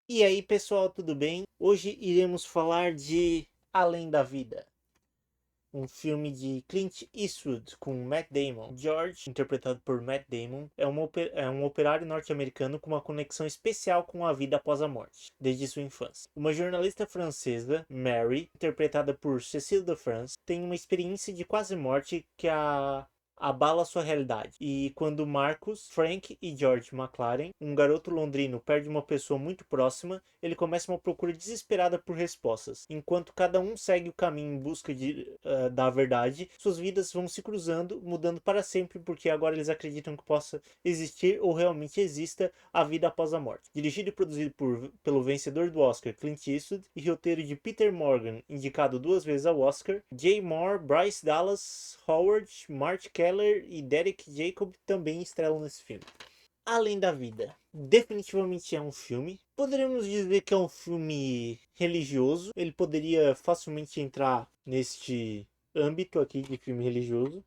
E aí, pessoal, tudo bem? Hoje iremos falar de Além da Vida, um filme de Clint Eastwood com Matt Damon. George, interpretado por Matt Damon, é um operário norte-americano com uma conexão especial com a vida após a morte, desde sua infância. Uma jornalista francesa, Mary, interpretada por Cécile de France, tem uma experiência de quase morte que a abala sua realidade. E quando Marcus, Frank e George McLaren, um garoto londrino, perde uma pessoa muito próxima, ele começa uma procura desesperada por respostas. Enquanto cada um segue o caminho em busca da verdade, suas vidas vão se cruzando, mudando para sempre, porque agora eles acreditam que possa existir ou realmente exista a vida após a morte. Dirigido e produzido pelo vencedor do Oscar, Clint Eastwood, e roteiro de Peter Morgan, indicado 2 vezes ao Oscar, Jay Moore, Bryce Dallas Howard, Mark Keller e Derek Jacob também estrelam nesse filme. Além da Vida, definitivamente é um filme. Poderíamos dizer que é um filme religioso. Ele poderia facilmente entrar neste âmbito aqui de filme religioso.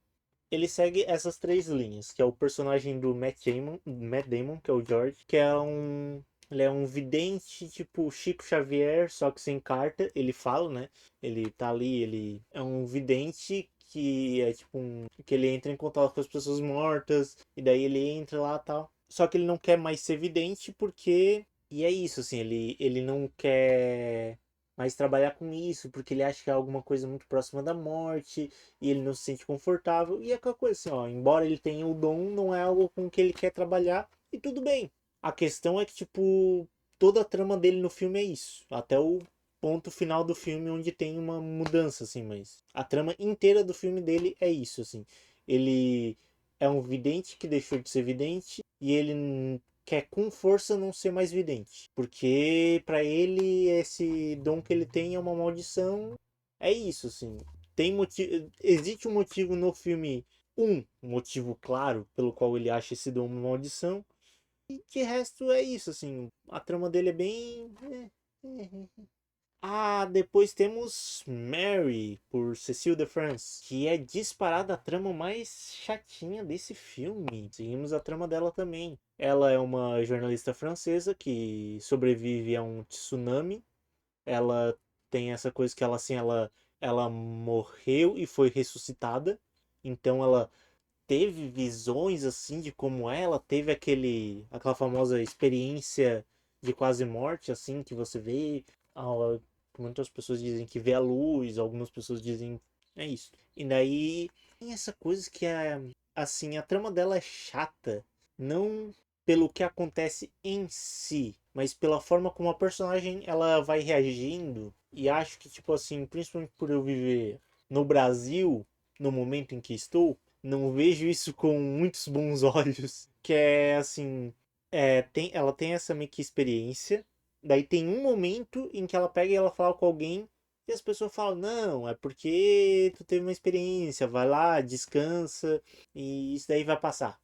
Ele segue essas 3 linhas, que é o personagem do Matt Damon, que é o George, que ele é um vidente, tipo Chico Xavier, só que sem carta. Ele fala, né? Ele tá ali, ele é um vidente que é tipo que ele entra em contato com as pessoas mortas, e daí ele entra lá e tal. Só que ele não quer mais ser vidente porque. E é isso, assim, ele não quer mais trabalhar com isso, porque ele acha que é alguma coisa muito próxima da morte, e ele não se sente confortável. E é aquela coisa assim, ó, embora ele tenha o dom, não é algo com que ele quer trabalhar, e tudo bem. A questão é que, tipo, toda a trama dele no filme é isso. Até o ponto final do filme onde tem uma mudança, assim, mas a trama inteira do filme dele é isso, assim. Ele é um vidente que deixou de ser vidente e ele quer com força não ser mais vidente, porque para ele esse dom que ele tem é uma maldição. É isso, assim. Tem motivo, existe um motivo no filme, um motivo claro pelo qual ele acha esse dom uma maldição. E de resto é isso, assim. A trama dele é bem. Ah, depois temos Mary, por Cécile de France, que é disparada a trama mais chatinha desse filme. Seguimos a trama dela também. Ela é uma jornalista francesa que sobrevive a um tsunami. Ela tem essa coisa que ela assim, ela morreu e foi ressuscitada. Então ela teve visões assim de como ela teve aquela famosa experiência de quase morte assim que você vê. ah, Muitas pessoas dizem que vê a luz, algumas pessoas dizem é isso. E daí tem essa coisa que é assim, a trama dela é chata, não pelo que acontece em si, mas pela forma como a personagem ela vai reagindo. E acho que tipo assim, principalmente por eu viver no Brasil, no momento em que estou, não vejo isso com muitos bons olhos. Que é assim, ela tem essa meio que experiência. Daí tem um momento em que ela pega e ela fala com alguém e as pessoas falam, não, é porque tu teve uma experiência, vai lá, descansa e isso daí vai passar.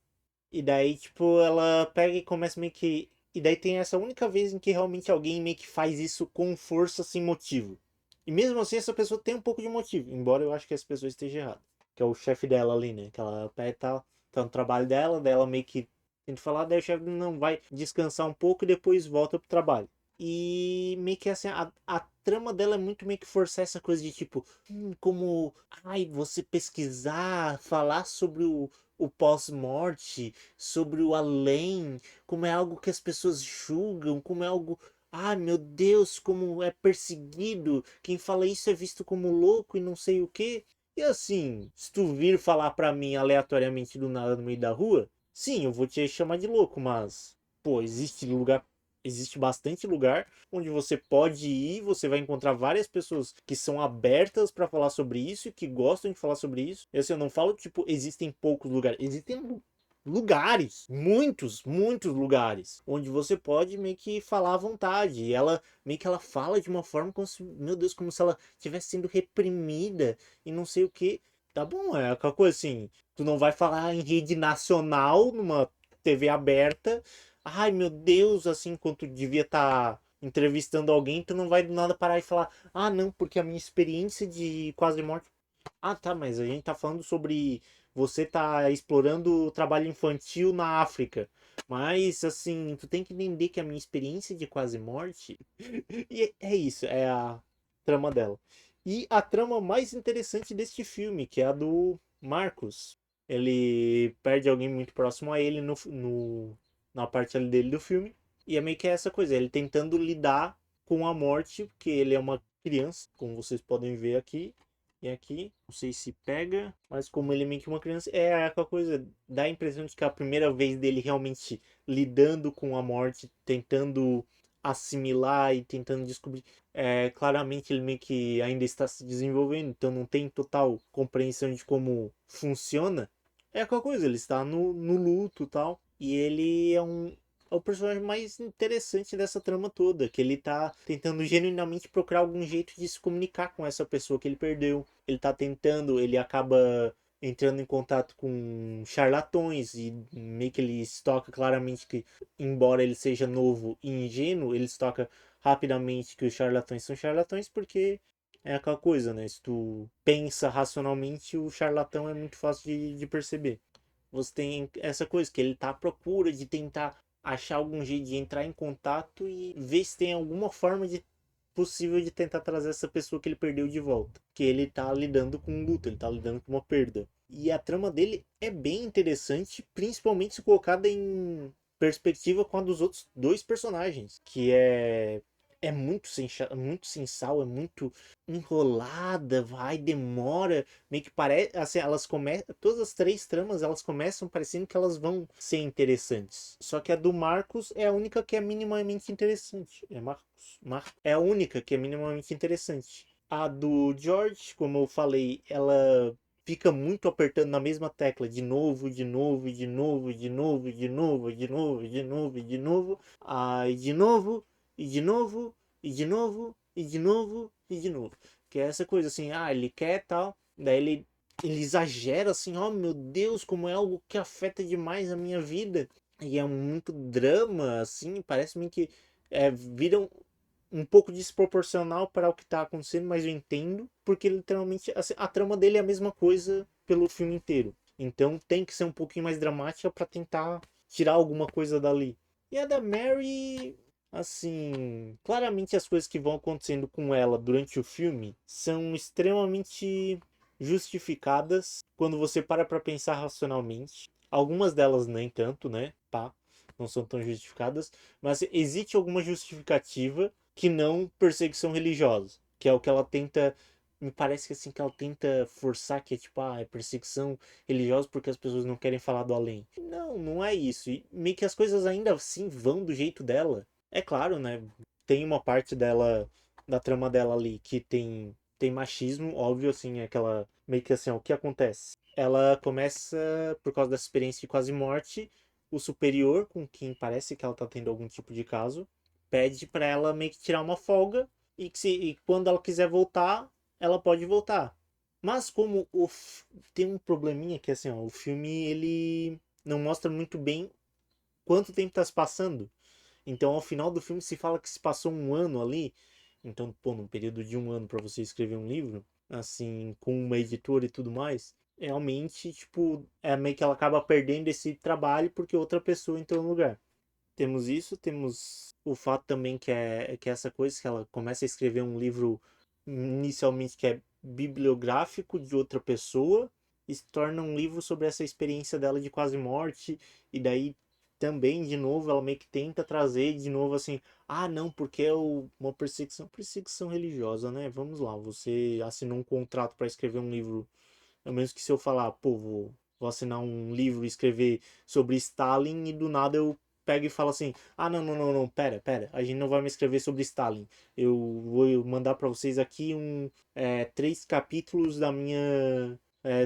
E daí, tipo, ela pega e começa meio que. E daí tem essa única vez em que realmente alguém meio que faz isso com força, sem motivo. E mesmo assim, essa pessoa tem um pouco de motivo, embora eu acho que essa pessoa esteja errada. Que é o chefe dela ali, né? Que ela pega e tá no trabalho dela, daí ela meio que tenta falar, daí o chefe não vai descansar um pouco e depois volta pro trabalho. E meio que assim, a trama dela é muito meio que forçar essa coisa de tipo, como, ai, você pesquisar, falar sobre o pós-morte, sobre o além, como é algo que as pessoas julgam, como é algo. Ai meu Deus, como é perseguido. Quem fala isso é visto como louco e não sei o quê. E assim, se tu vir falar pra mim aleatoriamente do nada no meio da rua, sim, eu vou te chamar de louco, mas, pô, existe bastante lugar onde você pode ir, você vai encontrar várias pessoas que são abertas para falar sobre isso e que gostam de falar sobre isso. Eu, assim, eu não falo, tipo, existem poucos lugares, existem lugares, muitos lugares, onde você pode meio que falar à vontade. E ela meio que ela fala de uma forma como se, meu Deus, como se ela estivesse sendo reprimida e não sei o que. Tá bom, é aquela coisa assim, tu não vai falar em rede nacional, numa TV aberta, ai meu Deus, assim, enquanto tu devia estar entrevistando alguém, tu não vai do nada parar e falar, ah não, porque a minha experiência de quase morte. Ah tá, mas a gente tá falando sobre você tá explorando o trabalho infantil na África. Mas, assim, tu tem que entender que a minha experiência de quase morte. E é isso, é a trama dela. E a trama mais interessante deste filme, que é a do Marcos. Ele perde alguém muito próximo a ele na parte ali dele do filme. E é meio que essa coisa, ele tentando lidar com a morte, porque ele é uma criança, como vocês podem ver aqui. E aqui, não sei se pega, mas como ele é meio que uma criança, é aquela coisa, dá a impressão de que é a primeira vez dele realmente lidando com a morte, tentando assimilar e tentando descobrir. Claramente ele meio que ainda está se desenvolvendo, então não tem total compreensão de como funciona. É aquela coisa, ele está no luto e tal, e ele é o personagem mais interessante dessa trama toda, que ele tá tentando genuinamente procurar algum jeito de se comunicar com essa pessoa que ele perdeu. Ele tá tentando, ele acaba entrando em contato com charlatões e meio que ele estoca claramente que, embora ele seja novo e ingênuo, ele estoca rapidamente que os charlatões são charlatões porque é aquela coisa, né? Se tu pensa racionalmente, o charlatão é muito fácil de perceber. Você tem essa coisa que ele tá à procura de tentar achar algum jeito de entrar em contato e ver se tem alguma forma de possível de tentar trazer essa pessoa que ele perdeu de volta. Que ele tá lidando com um luto, ele tá lidando com uma perda. E a trama dele é bem interessante, principalmente se colocada em perspectiva com a dos outros dois personagens, que é muito sem sal, é muito enrolada, vai, demora, meio que parece, assim, elas começam, todas as três tramas, elas começam parecendo que elas vão ser interessantes. Só que a do Marcos é a única que é minimamente interessante. É é a única que é minimamente interessante. A do George, como eu falei, ela fica muito apertando na mesma tecla de novo, de novo, de novo, de novo, de novo, de novo, de novo, de novo, aí de novo, e de novo, e de novo, e de novo, e de novo. Que é essa coisa assim, ele quer tal, daí ele exagera assim, oh meu Deus, como é algo que afeta demais a minha vida. E é muito drama, assim, parece-me que vira um pouco desproporcional para o que está acontecendo, mas eu entendo, porque literalmente assim, a trama dele é a mesma coisa pelo filme inteiro. Então tem que ser um pouquinho mais dramática para tentar tirar alguma coisa dali. E a da Mary, assim, claramente as coisas que vão acontecendo com ela durante o filme são extremamente justificadas quando você para pensar racionalmente. Algumas delas nem tanto, né? Pá, não são tão justificadas, mas existe alguma justificativa que não perseguição religiosa, que é o que ela tenta, me parece que assim que ela tenta forçar que é tipo, é perseguição religiosa porque as pessoas não querem falar do além. Não, não é isso. E meio que as coisas ainda assim vão do jeito dela. É claro, né? Tem uma parte dela da trama dela ali que tem machismo, óbvio assim, é aquela meio que assim, ó, o que acontece? Ela começa por causa dessa experiência de quase morte, o superior com quem parece que ela tá tendo algum tipo de caso pede pra ela meio que tirar uma folga e quando ela quiser voltar, ela pode voltar. Mas como tem um probleminha que assim, ó, o filme ele não mostra muito bem quanto tempo tá se passando. Então, ao final do filme se fala que se passou um ano ali. Então, pô, num período de um ano para você escrever um livro, assim, com uma editora e tudo mais, realmente, tipo, é meio que ela acaba perdendo esse trabalho porque outra pessoa entrou no lugar. Temos isso, temos o fato também que é essa coisa que ela começa a escrever um livro inicialmente que é bibliográfico de outra pessoa e se torna um livro sobre essa experiência dela de quase morte e daí também de novo ela meio que tenta trazer de novo assim, não, porque é uma perseguição religiosa, né? Vamos lá, você assinou um contrato para escrever um livro, ao menos que se eu falar, pô, vou assinar um livro e escrever sobre Stalin e do nada eu pego e falo assim, não, não, não, não, pera, a gente não vai me escrever sobre Stalin. Eu vou mandar para vocês aqui 3 capítulos da minha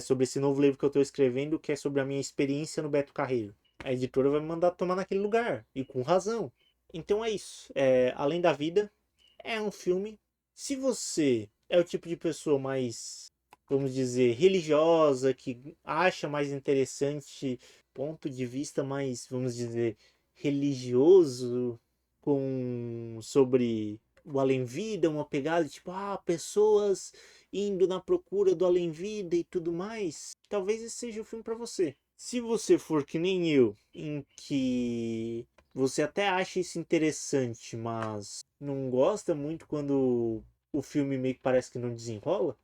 sobre esse novo livro que eu estou escrevendo, que é sobre a minha experiência no Beto Carreiro. A editora vai me mandar tomar naquele lugar, e com razão. Então é isso. Além da Vida é um filme. Se você é o tipo de pessoa mais, vamos dizer, religiosa, que acha mais interessante ponto de vista mais, vamos dizer, religioso sobre o além-vida, uma pegada tipo, pessoas indo na procura do além-vida e tudo mais, talvez esse seja o filme para você. Se você for que nem eu, em que você até acha isso interessante, mas não gosta muito quando o filme meio que parece que não desenrola,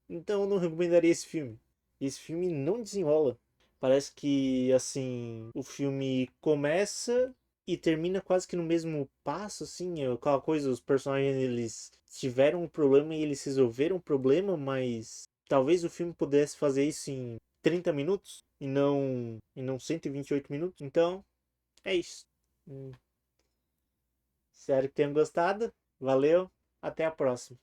então eu não recomendaria esse filme. Esse filme não desenrola. Parece que, assim, o filme começa e termina quase que no mesmo passo, assim, aquela coisa, os personagens, eles tiveram um problema e eles resolveram o problema, mas talvez o filme pudesse fazer isso em 30 minutos e não 128 minutos. Então, é isso. Espero que tenham gostado. Valeu, até a próxima.